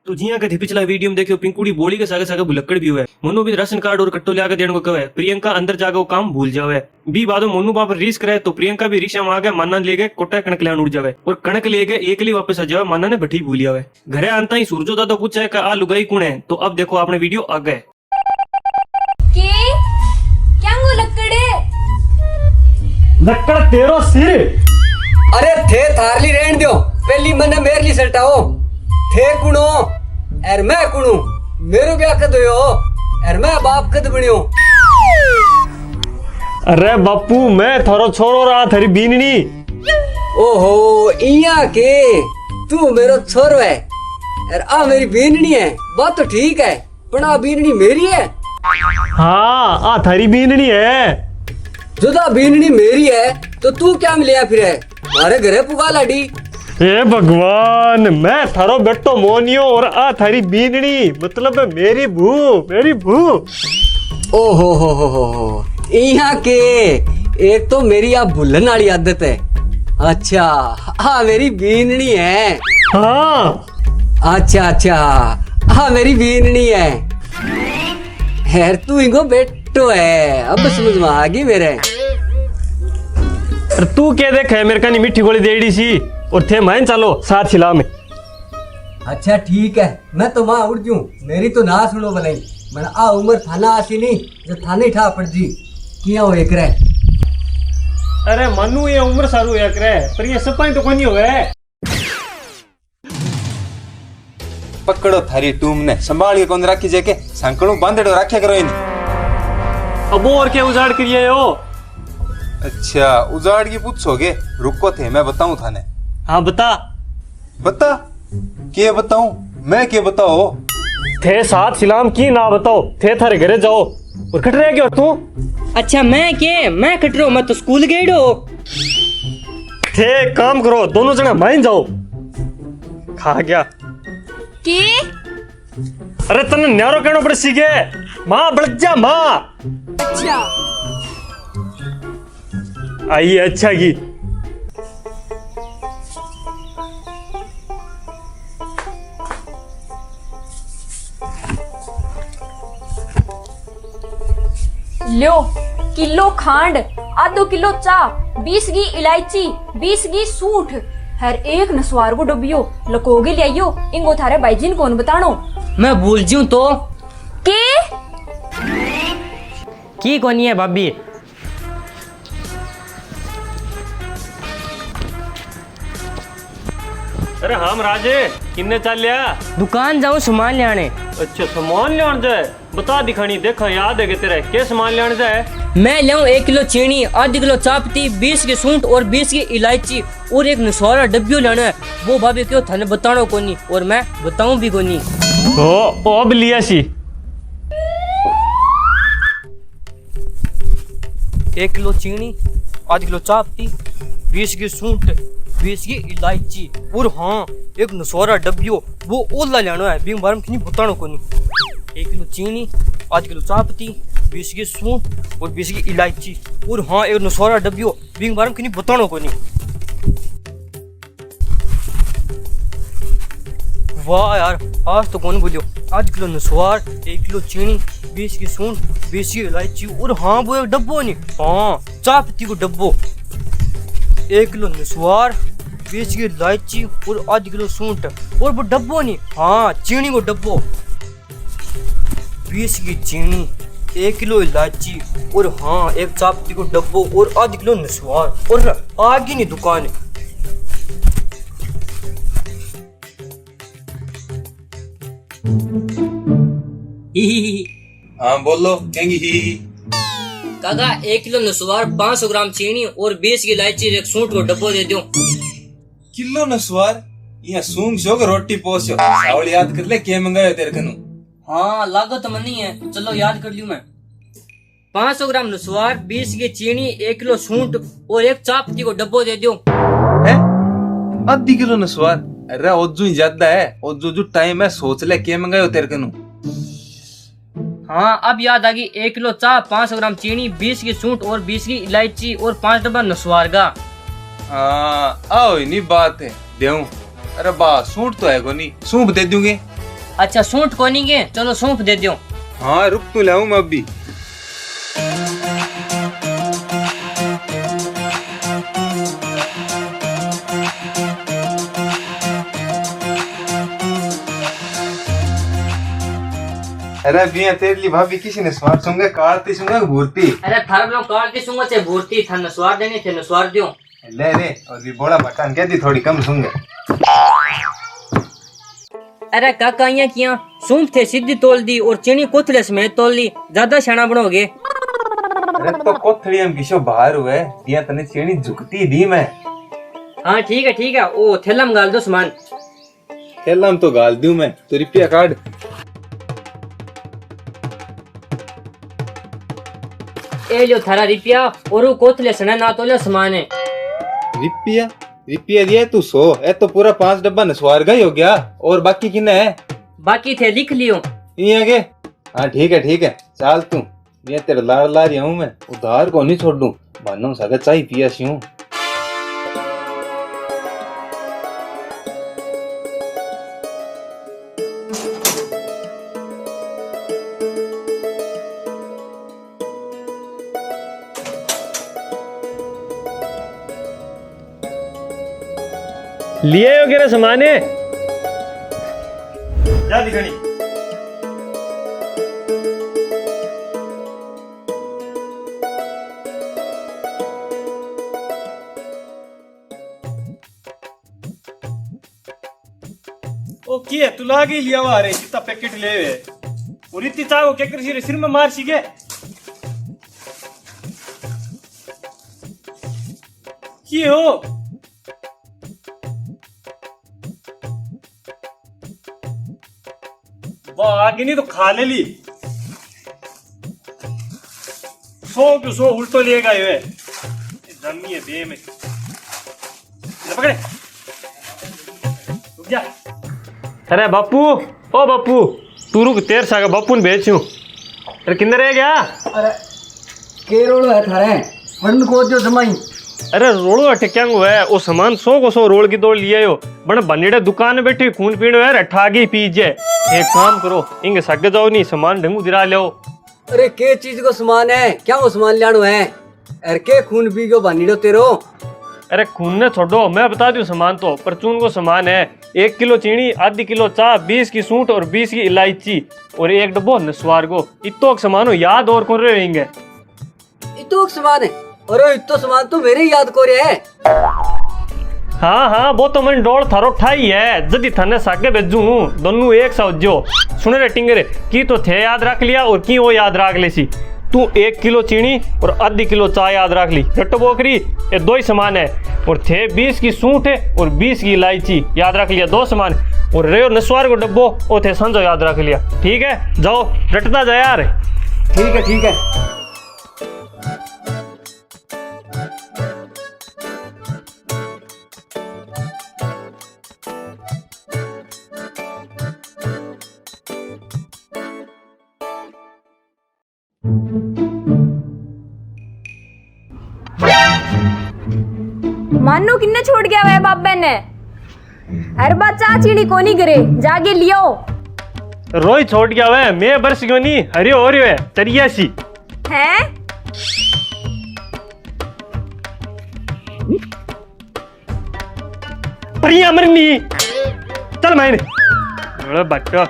तो जिया के पिछला वीडियो में देखियो पिंकुड़ी बोली के सागे सागे भुलक्कड़ भी हुआ है। मोनू भी राशन कार्ड और कट्टो लिया के देने को कहे। प्रियंका अंदर जाके वो काम भूल जावे। बी बादो मोनू बाप रीस करे तो प्रियंका भी रिक्शा में आ गए माना ले गए कोटा कणक लेन उड़ जावे और कणक ले गए एक ली वापस आ जावे माना ने भट्टी भूल जावे। घरे आंता ही सूरजो दादा पूछा है कि आ लुगाई कौन है। तो अब देखो आपने वीडियो आ गए लक्कड़ तेरो सिर। अरे थे थारली रहन दो पहली मने मेरे लिए सटाओ थे कुणो एर मैं कुणो मेरो ब्याह कद होयो एर मैं बाप कद बनियो। अरे बापू मैं थारो छोरो रहा थारी बीननी। ओहो इया के तू मेरो छोरो है और आ मेरी बीननी है। बात तो ठीक है पर आ बीननी मेरी है। हाँ आ थारी बीननी है। जुदा बीननी मेरी है तो तू क्या मिलिया फिर है मारे घरे पुगा लाडी। हे भगवान मैं थारो बेटो मोनियो और आ थारी बीननी मतलब मेरी भू मेरी भू। ओहो हो यहाँ के एक तो मेरी आप भूलन वाली आदत है। अच्छा हाँ मेरी बीननी है। हाँ अच्छा अच्छा हाँ मेरी बीननी है। खैर तू इनको बेटो है अब समझ में आ गई मेरे। अरे तू क्या देख है मेरे का नहीं मिट्टी गोली देड़ी सी और थे मैं चलो साथ खिला में। अच्छा ठीक है मैं तो वहाँ उड़ जूं मेरी तो ना सुनो भलाई मैंने आ उम्र थाना आसी नहीं जो थाने ठा पड़ जी किया हो एक रह। अरे मनु ये उम्र सारू है करे पर ये सपाई तो कोनी होवे। पकड़ो थारी टूम ने संभाल के कौन राखी जेके सांकड़ू बांधड़ो राख्या करो इन। अब और क्या उजाड़ करिए हो। अच्छा उजाड़ की पूछोगे रुको थे मैं बताऊं थाने। हाँ बता बता के बताऊं मैं के बताओ। थे साथ सिलाम की ना बताओ थे थारे घरे जाओ और कट रह गयो तू। अच्छा मैं कटरो मैं तो स्कूल गएडो। थे काम करो दोनों जने माइन जाओ। खा गया की अरे तने न्यारो कहनो पड़े सीगे मां बढ़ जा मां। अच्छा आई अच्छा की लो किलो खांड आधो किलो चा 20 गी इलायची 20 गी सूठ हर एक नसवार को डबियो लकोगे ले आइयो इंगो थारे भाईजीन कौन बतानो। मैं भूल जूं तो के की कोनी है भाभी। अरे हम राजे किन्ने चल लिया दुकान जाऊं सामान ले आने। अच्छा सामान लेने जाए बता दिखानी देखा याद है कि तेरे के सामान लेने जाए। मैं लाऊं 1 किलो चीनी आधी किलो चापती 20 की सूंठ और 20 की इलायची और एक नसवारा डब्बियो लेना है। वो भाभी क्यों थाने बतानो कोनी और मैं बताऊं भी कोनी। ओ अब लिया सी 1 किलो चीनी आधी किलो चापती 20 की सूंठ 20 की इलायची और हाँ एक नसवारा डब्बियो वो ओला लेना है बिंग बारम की बतानो कोनी। 1 किलो चीनी आधी किलो चापती 20 की सूंठ और 20 की इलायची और हाँ एक नसवारा डब्बियो बिंग बारम की बतानो कोनी। वाह यार आज तो कौन बोलियो आधी किलो नसवार 1 किलो चीनी 20 की सूंठ 20 की इलायची और हाँ वो एक डब्बो नहीं हाँ चापती को डब्बो 1 किलो नसवार 20 की इलायची और आधी किलो सूंठ और वो डब्बो नहीं हाँ चीनी को डब्बो 20 की चीनी 1 किलो इलायची और हाँ एक चापती को डब्बो और आधी किलो नसवार और आगे नहीं दुकान। हाँ बोलो कहेंगी ही। काका 1 किलो नसवार 500 ग्राम चीनी और 20 की इलायची एक सूंठ को डब्बो दे दो। किलो नसवार यहाँ सूंग शोक रोटी पोसो सावल याद कर ले के मंगायो तेरे कनु। हाँ लागत तो मनी है चलो याद कर लियो मैं। 500 ग्राम नसवार 20 की चीनी 1 किलो सूंठ और एक चापती को डब्बो दे दो। है आधी किलो नसवार अरे ओजू ज्यादा है ओजू जो टाइम है सोच ले के मंगायो तेरे कनु। हाँ अब याद आ गई 1 किलो चाह 500 ग्राम चीनी 20 की सूंठ और 20 की इलायची और 5 डब्बा नसवार का। आओ नहीं बात है देऊं। अरे बा सूट तो है को नहीं सूप दे दूंगे। अच्छा सूंठ को नहीं गे, चलो सूंफ दे दियो। हाँ रुक तू लाऊं मैं अभी। अरे बिया तेरे लिए भाभी किसी ने स्वार सुंगे कारती सुंगे भूरती। अरे थारे लोग काटती सुंगा से भूरती था, नसवार देने थे नसवार दियो। ले रे और भी बोला मकान कहती थोड़ी कम सुंगे। अरे काका यहाँ किया सूंफ थे सीधी तोल दी और चीनी कोथले समेत तोल ली, ज्यादा शाना बनोगे। अरे तो कोथड़ी हम किसो बाहर हुए दिया तने चेनी झुकती दी मैं। हाँ ठीक है, ओ थैला में गाल दो सामान। थैला में तो गाल दूं मैं, तो रुपया काट। ए लो थारा रुपया और वो कोथले सना ना तोले सामान है। रुपया दिया तू 100, ए तो पूरा 5 डब्बा नसवार का ही हो गया। और बाकी किन्ने है? बाकी थे लिख लियो। ये आगे। हाँ ठीक है चाल तू, मैं तेरे लार ला रहा हूँ, मैं उधार को नहीं छोड़ दूं। मानो सगा चाय पिया सी हूँ। लिए हो गया सामान है? जा दिखणी। ओ किए तू लागे लिया हुआ रे, कितना पैकेट ले वे और इतनी चाहो क्या कर सी सिर में मार सी के की हो। वाह आगे नहीं तो खा ले ली 100 के 100 उल्टो लिए गए वे जमी है बे में। ले पकड़े रुक जा। अरे बापू, ओ बापू तू रुक, तेर सागा बापू ने भेजूं। अरे किंदर रह गया? अरे के रोल है थारे फंड को जो समाई। अरे रोड़ो अटक्यांग हुआ है, वो सामान 100 को 100 रोल की दौड़ लिया हो। बन बनेड़े दुकान में बैठी खून पीने है, ठगी पीजे। एक काम करो, इंगे सग जाओ नहीं, सामान ढंगू दिरा लो। अरे के चीज को सामान है, क्या वो सामान लानो है? अरे के खून पी गयो बनीड़ो तेरो। अरे खून ने छोड़ो, मैं बता दूं सामान तो परचून को सामान है। 1 किलो चीनी, आधी किलो चाह, 20 की सूंठ और 20 की इलायची और 1 डब्बो नस्वार को। इतो सामान हो याद और कौन रहेंगे? इतो सामान है? अरे इतो सामान तो मेरे याद को रे है। हाँ वो तो मैंने डोल थारो ठाई है, जदी थाने सागे भेजू दोनों एक साथ जो। सुन रे टिंगरे की तो थे याद रख लिया और की वो याद रख ले सी। तू 1 किलो चीनी और आधी किलो चाय याद रख ली। टट्टो बोकरी ये 2 ही सामान है और थे 20 की सूंठ है और 20 की इलायची याद रख लिया, 2 सामान। और रेयो नस्वार को डब्बो वो थे संजो याद रख लिया। ठीक है जाओ रटता जा यार। ठीक है। मानो किन्ने छोड़ गया वह बाबे ने। हर बात चा चीनी कोनी करे, जाके लियो। रोई छोड़ गया वह, मैं बरस क्यों नहीं हरियो हो रही है तरिया सी हैं? परिया मरनी चल मैंने बट्टो